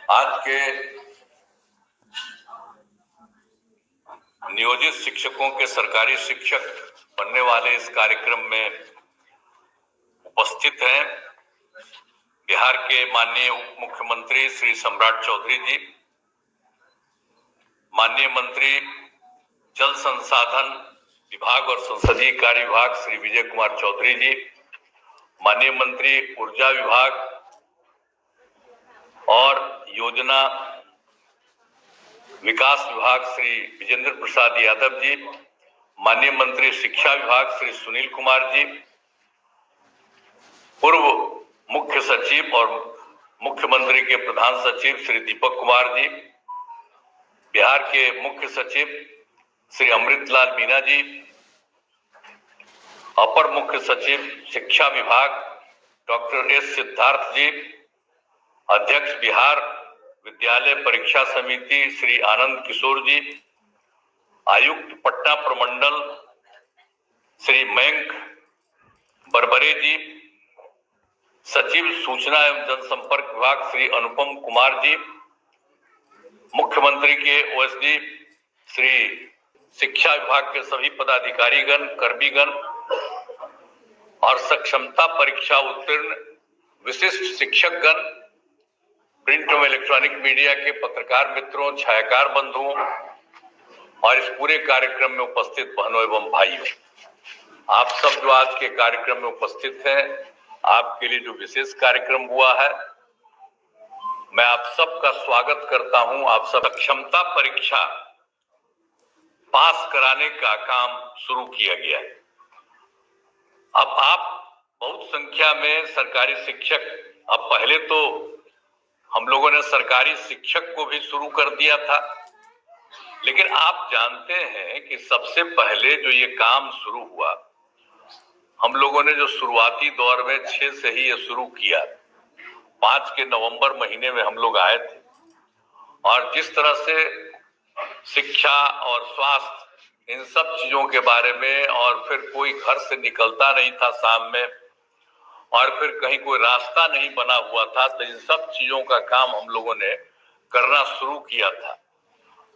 आज के नियोजित शिक्षकों के सरकारी शिक्षक बनने वाले इस कार्यक्रम में उपस्थित हैं बिहार के माननीय उप मुख्यमंत्री श्री सम्राट चौधरी जी, माननीय मंत्री जल संसाधन विभाग और संसदीय कार्य विभाग श्री विजय कुमार चौधरी जी, माननीय मंत्री ऊर्जा विभाग और योजना विकास विभाग श्री विजेंद्र प्रसाद यादव जी, माननीय मंत्री शिक्षा विभाग श्री सुनील कुमार जी, पूर्व मुख्य सचिव और मुख्यमंत्री के प्रधान सचिव श्री दीपक कुमार जी, बिहार के मुख्य सचिव श्री अमृतलाल मीना जी, अपर मुख्य सचिव शिक्षा विभाग डॉक्टर एस सिद्धार्थ जी, अध्यक्ष बिहार विद्यालय परीक्षा समिति श्री आनंद किशोर जी, आयुक्त पटना प्रमंडल श्री मयंक बरबरे जी, सचिव सूचना एवं जनसंपर्क विभाग श्री अनुपम कुमार जी, मुख्यमंत्री के ओएसडी श्री शिक्षा विभाग के सभी पदाधिकारीगण, कर्मीगण और सक्षमता परीक्षा उत्तीर्ण विशिष्ट शिक्षकगण, प्रिंट एवं इलेक्ट्रॉनिक मीडिया के पत्रकार मित्रों, छायाकार बंधुओं और इस पूरे कार्यक्रम में उपस्थित बहनों एवं भाइयों, आप सब जो आज के कार्यक्रम में उपस्थित हैं, आपके लिए जो विशेष कार्यक्रम हुआ है, मैं आप सबका स्वागत करता हूं। आप सब क्षमता परीक्षा पास कराने का काम शुरू किया गया है। अब आप बहुत संख्या में सरकारी शिक्षक, अब पहले तो हम लोगों ने सरकारी शिक्षक को भी शुरू कर दिया था, लेकिन आप जानते हैं कि सबसे पहले जो ये काम शुरू हुआ, हम लोगों ने जो शुरुआती दौर में 6 से ही ये शुरू किया, 5 के नवंबर महीने में हम लोग आए थे और जिस तरह से शिक्षा और स्वास्थ्य इन सब चीजों के बारे में, और फिर कोई घर से निकलता नहीं था शाम में, और फिर कहीं कोई रास्ता नहीं बना हुआ था, तो इन सब चीजों का काम हम लोगों ने करना शुरू किया था।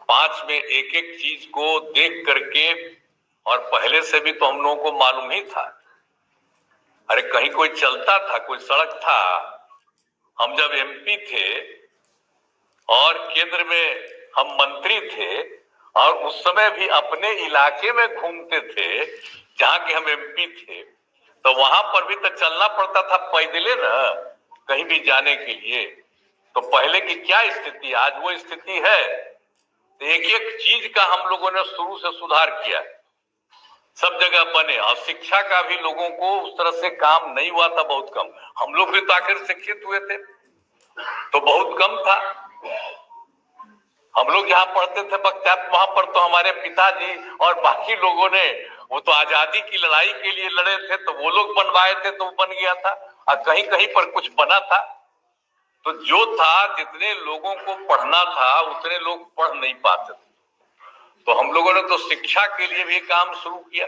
5 में एक एक चीज को देख करके, और पहले से भी तो हम लोगों को मालूम ही था, अरे कहीं कोई चलता था, कोई सड़क था। हम जब एमपी थे और केंद्र में हम मंत्री थे, और उस समय भी अपने इलाके में घूमते थे जहां के हम एमपी थे, तो वहां पर भी तो चलना पड़ता था पैदले ना, कहीं भी जाने के लिए। तो पहले की क्या स्थिति, आज वो स्थिति है। तो एक एक चीज का हम लोगों ने शुरू से सुधार किया, सब जगह बने। और शिक्षा का भी लोगों को उस तरह से काम नहीं हुआ था, बहुत कम। हम लोग भी तो आखिर शिक्षित हुए थे, तो बहुत कम था। हम लोग जहाँ पढ़ते थे बख्तियार, वहां पर तो हमारे पिताजी और बाकी लोगों ने, वो तो आजादी की लड़ाई के लिए लड़े थे, तो वो लोग बनवाए थे, तो वो बन गया था। और कहीं कहीं पर कुछ बना था, तो जो था, जितने लोगों को पढ़ना था उतने लोग पढ़ नहीं पाते थे। तो हम लोगों ने तो शिक्षा के लिए भी काम शुरू किया,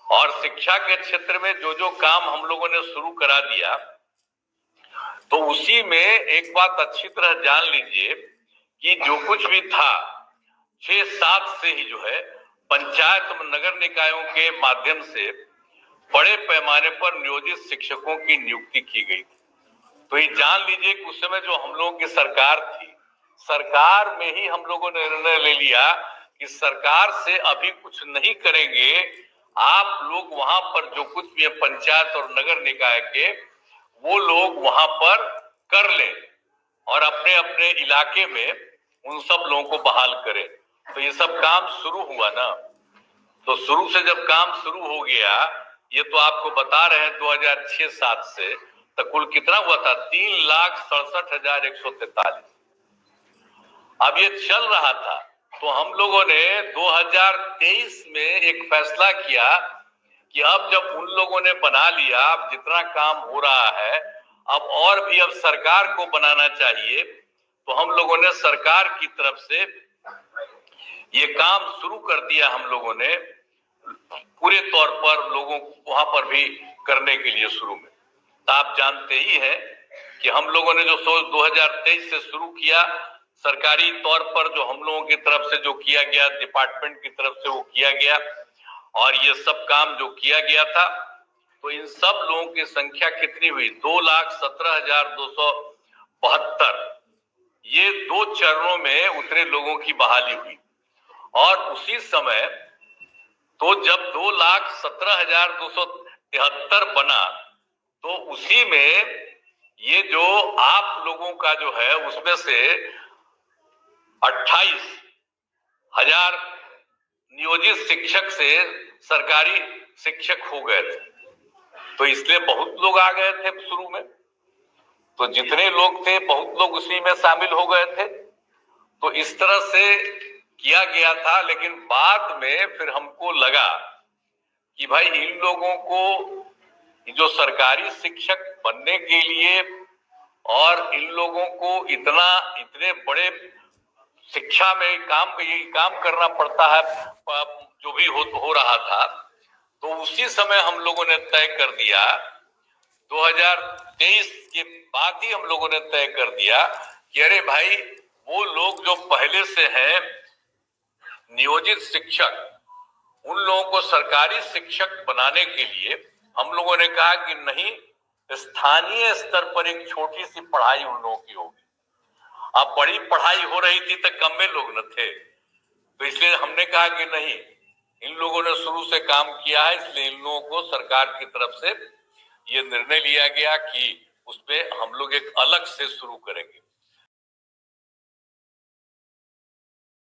और शिक्षा के क्षेत्र में जो जो काम हम लोगों ने शुरू करा दिया, तो उसी में एक बात अच्छी तरह जान लीजिए कि जो कुछ भी था 6-7 से ही जो है पंचायत और नगर निकायों के माध्यम से बड़े पैमाने पर नियोजित शिक्षकों की नियुक्ति की गई थी। तो ये जान लीजिए कि उस समय जो हम लोगों की सरकार थी, सरकार में ही हम लोगों ने निर्णय ले लिया कि सरकार से अभी कुछ नहीं करेंगे, आप लोग वहां पर जो कुछ भी है पंचायत और नगर निकाय के, वो लोग वहां पर कर लें और अपने अपने इलाके में उन सब लोगों को बहाल करें। तो ये सब काम शुरू हुआ ना। तो शुरू से जब काम शुरू हो गया, ये तो आपको बता रहे हैं 2006-7 से, तो कुल कितना हुआ था, 3,67,143। अब ये चल रहा था, तो हम लोगों ने 2023 में एक फैसला किया कि अब जब उन लोगों ने बना लिया, अब जितना काम हो रहा है, अब और भी अब सरकार को बनाना चाहिए। तो हम लोगों ने सरकार की तरफ से ये काम शुरू कर दिया, हम लोगों ने पूरे तौर पर लोगों को वहां पर भी करने के लिए शुरू में। तो आप जानते ही हैं कि हम लोगों ने जो सोच 2023 से शुरू किया, सरकारी तौर पर जो हम लोगों की तरफ से जो किया गया, डिपार्टमेंट की तरफ से वो किया गया, और ये सब काम जो किया गया था, तो इन सब लोगों की संख्या कितनी हुई? 2,17,272। ये 2 चरणों में उतने लोगों की बहाली हुई। और उसी समय तो जब 2,17,273 बना, तो उसी में ये जो आप लोगों का जो है उसमें से 28,000 नियोजित शिक्षक से सरकारी शिक्षक हो गए थे। तो इसलिए बहुत लोग आ गए थे शुरू में, तो जितने लोग थे बहुत लोग उसी में शामिल हो गए थे। तो इस तरह से किया गया था। लेकिन बाद में फिर हमको लगा कि भाई इन लोगों को जो सरकारी शिक्षक बनने के लिए और इन लोगों को इतने बड़े शिक्षा में काम करना पड़ता है, जो भी हो रहा था, तो उसी समय हम लोगों ने तय कर दिया, 2023 के बाद ही हम लोगों ने तय कर दिया कि अरे भाई वो लोग जो पहले से हैं नियोजित शिक्षक, उन लोगों को सरकारी शिक्षक बनाने के लिए हम लोगों ने कहा कि नहीं, स्थानीय स्तर पर एक छोटी सी पढ़ाई उन लोगों की होगी। अब बड़ी पढ़ाई हो रही थी तो कम में लोग न थे, तो इसलिए हमने कहा कि नहीं, इन लोगों ने शुरू से काम किया है, इसलिए इन लोगों को सरकार की तरफ से ये निर्णय लिया गया कि उसमें हम लोग एक अलग से शुरू करेंगे।